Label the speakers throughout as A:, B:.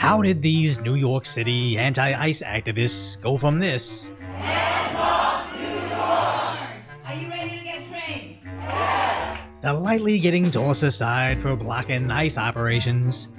A: How did these New York City anti-ice activists go from this to lightly getting tossed aside for blocking ice operations,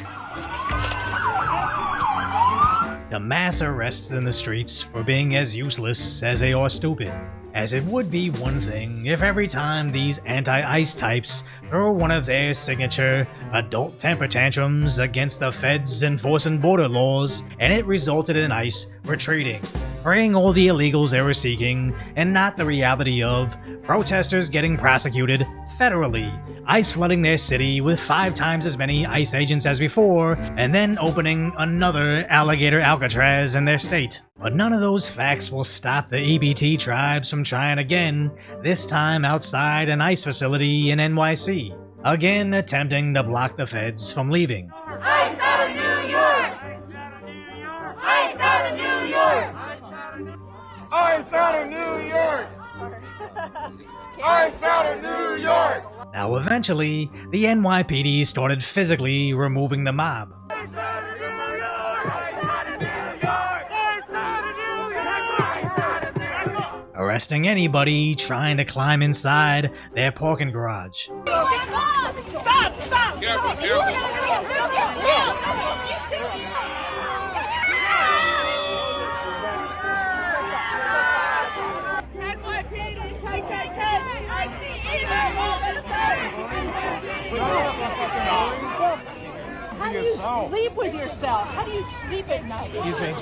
A: to mass arrests in the streets for being as useless as they are stupid? As it would be one thing if every time these anti-ice types throw one of their signature adult temper tantrums against the feds enforcing border laws, and it resulted in ICE retreating, freeing all the illegals they were seeking, and not the reality of protesters getting prosecuted federally, ICE flooding their city with 5 times as many ICE agents as before, and then opening another alligator Alcatraz in their state. But none of those facts will stop the EBT tribes from trying again, this time outside an ICE facility in NYC, again attempting to block the feds from leaving.
B: ICE out of New York! ICE out of New York! ICE out of New York! ICE out of New York!
A: Now eventually, the NYPD started physically removing the mob, arresting anybody trying to climb inside their parking garage.
B: Stop! Careful, NYPD, KKK, I see evil all the time!
C: How do you sleep with yourself? How do you sleep at night?
A: Excuse me.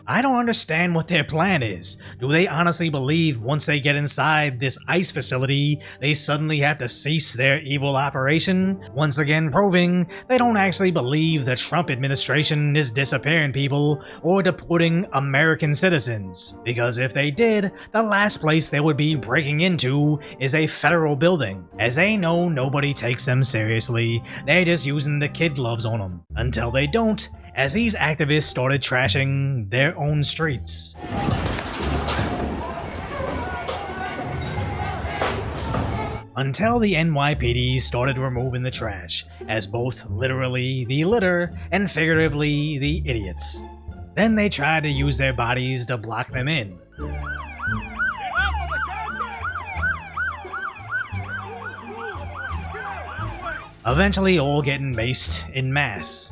A: I don't understand what their plan is. Do they honestly believe once they get inside this ICE facility, they suddenly have to cease their evil operation? Once again proving they don't actually believe the Trump administration is disappearing people or deporting American citizens. Because if they did, the last place they would be breaking into is a federal building. As they know nobody takes them seriously, they're just using the kid gloves on them. Until they don't, as these activists started trashing their own streets. Until the NYPD started removing the trash, as both literally the litter and figuratively the idiots. Then they tried to use their bodies to block them in. Eventually all getting maced in mass.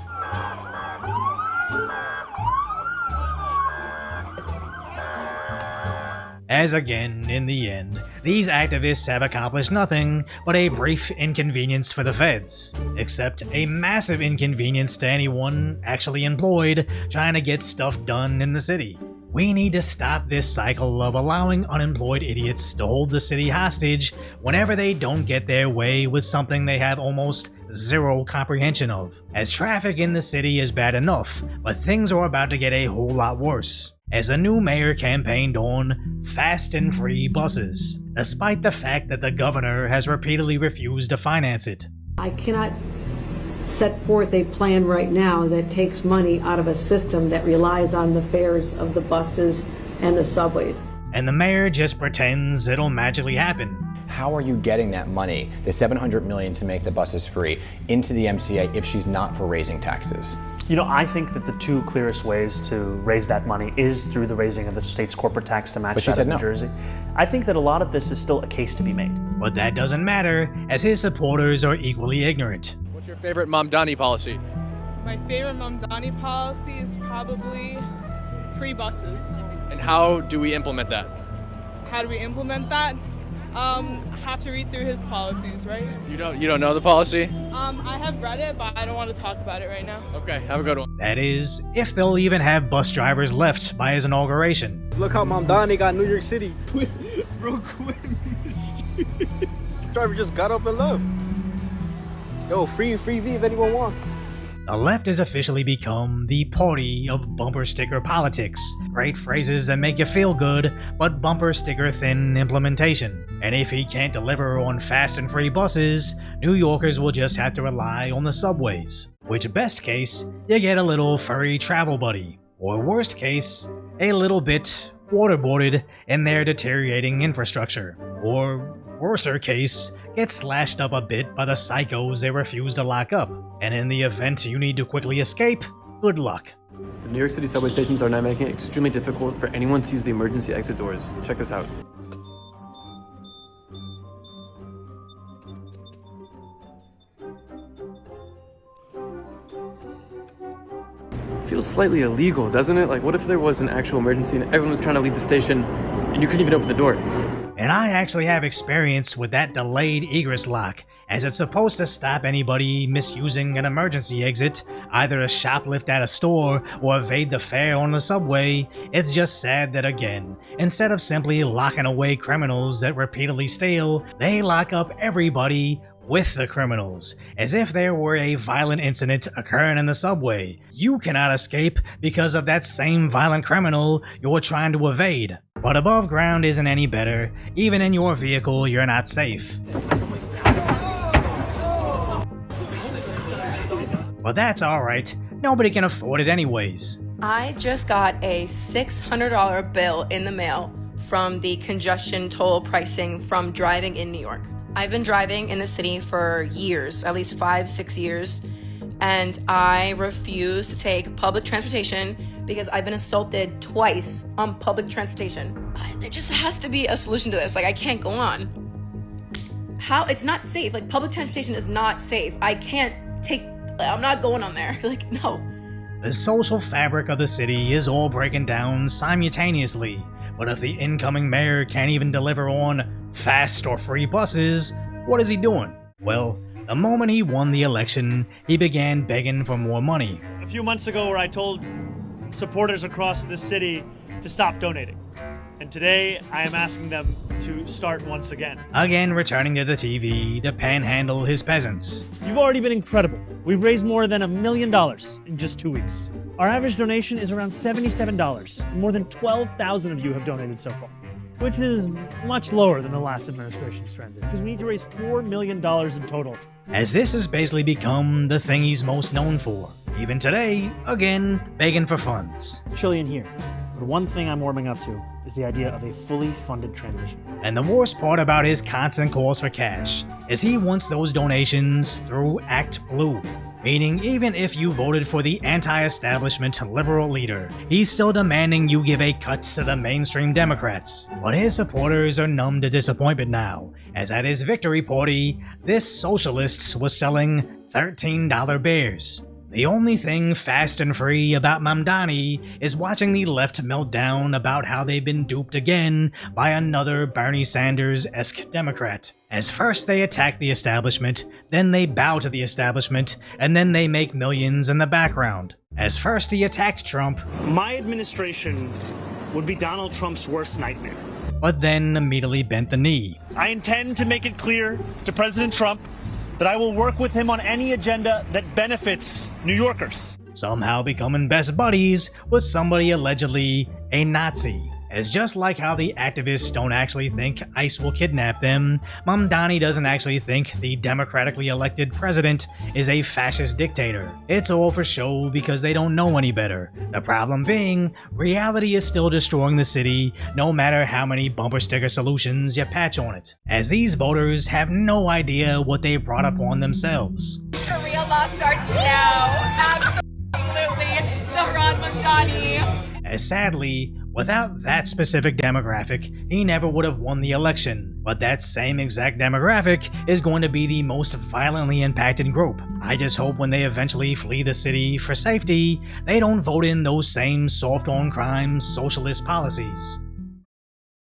A: As again, in the end, these activists have accomplished nothing but a brief inconvenience for the feds, except a massive inconvenience to anyone actually employed trying to get stuff done in the city. We need to stop this cycle of allowing unemployed idiots to hold the city hostage whenever they don't get their way with something they have almost zero comprehension of. As traffic in the city is bad enough, but things are about to get a whole lot worse, as a new mayor campaigned on fast and free buses, despite the fact that the governor has repeatedly refused to finance it.
D: I cannot set forth a plan right now that takes money out of a system that relies on the fares of the buses and the subways.
A: And the mayor just pretends it'll magically happen.
E: How are you getting that money, the $700 million to make the buses free, into the MTA if she's not for raising taxes?
F: You know, I think that the 2 clearest ways to raise that money is through the raising of the state's corporate tax to match that of New Jersey. I think that a lot of this is still a case to be made.
A: But that doesn't matter, as his supporters are equally ignorant.
G: What's your favorite Mamdani policy?
H: My favorite Mamdani policy is probably free buses.
G: And how do we implement that?
H: How do we implement that? Have to read through his policies, right?
G: You don't know the policy?
H: I have read it, but I don't want to talk about it right now.
G: Okay, have a good one.
A: That is, if they'll even have bus drivers left by his inauguration.
I: Look how Mamdani got New York City. Real quick. Driver just got up and left. Yo, free V if anyone wants.
A: The left has officially become the party of bumper sticker politics. Great phrases that make you feel good, but bumper sticker thin implementation. And if he can't deliver on fast and free buses, New Yorkers will just have to rely on the subways. Which best case, you get a little furry travel buddy. Or worst case, a little bit waterboarded in their deteriorating infrastructure. Or worser case, get slashed up a bit by the psychos they refuse to lock up, and in the event you need to quickly escape, good luck.
J: The New York City subway stations are now making it extremely difficult for anyone to use the emergency exit doors. Check this out. Feels slightly illegal, doesn't it? Like, what if there was an actual emergency and everyone was trying to leave the station and you couldn't even open the door?
A: And I actually have experience with that delayed egress lock, as it's supposed to stop anybody misusing an emergency exit, either to shoplift at a store or evade the fare on the subway. It's just sad that again, instead of simply locking away criminals that repeatedly steal, they lock up everybody with the criminals, as if there were a violent incident occurring in the subway. You cannot escape because of that same violent criminal you're trying to evade. But above ground isn't any better. Even in your vehicle, you're not safe. But that's alright. Nobody can afford it anyways.
K: I just got a $600 bill in the mail from the congestion toll pricing from driving in New York. I've been driving in the city for years, at least 5-6 years, and I refuse to take public transportation because I've been assaulted twice on public transportation. There just has to be a solution to this. Like, I can't go on. How? It's not safe. Like, public transportation is not safe. I'm not going on there. Like, no.
A: The social fabric of the city is all breaking down simultaneously, but if the incoming mayor can't even deliver on fast or free buses, what is he doing? Well, the moment he won the election, he began begging for more money.
F: A few months ago, where I told supporters across the city to stop donating. And today, I am asking them to start once again.
A: Again returning to the TV to panhandle his peasants.
F: You've already been incredible. We've raised more than $1 million in just 2 weeks. Our average donation is around $77, and more than 12,000 of you have donated so far, which is much lower than the last administration's transit, because we need to raise $4 million in total.
A: As this has basically become the thing he's most known for. Even today, again, begging for funds.
F: It's chilly in here, but one thing I'm warming up to is the idea of a fully funded transition.
A: And the worst part about his constant calls for cash is he wants those donations through Act Blue. Meaning, even if you voted for the anti-establishment liberal leader, he's still demanding you give a cut to the mainstream Democrats. But his supporters are numb to disappointment now, as at his victory party, this socialist was selling $13 bears. The only thing fast and free about Mamdani is watching the left melt down about how they've been duped again by another Bernie Sanders-esque Democrat. As first they attack the establishment, then they bow to the establishment, and then they make millions in the background. As first he attacked Trump,
F: my administration would be Donald Trump's worst nightmare.
A: But then immediately bent the knee.
F: I intend to make it clear to President Trump that I will work with him on any agenda that benefits New Yorkers.
A: Somehow becoming best buddies with somebody allegedly a Nazi. As just like how the activists don't actually think ICE will kidnap them, Mamdani doesn't actually think the democratically elected president is a fascist dictator. It's all for show because they don't know any better. The problem being, reality is still destroying the city no matter how many bumper sticker solutions you patch on it. As these voters have no idea what they brought upon themselves.
L: Sharia law starts now. Absolutely. Zohran Mamdani.
A: As sadly, without that specific demographic, he never would have won the election. But that same exact demographic is going to be the most violently impacted group. I just hope when they eventually flee the city for safety, they don't vote in those same soft-on-crime socialist policies.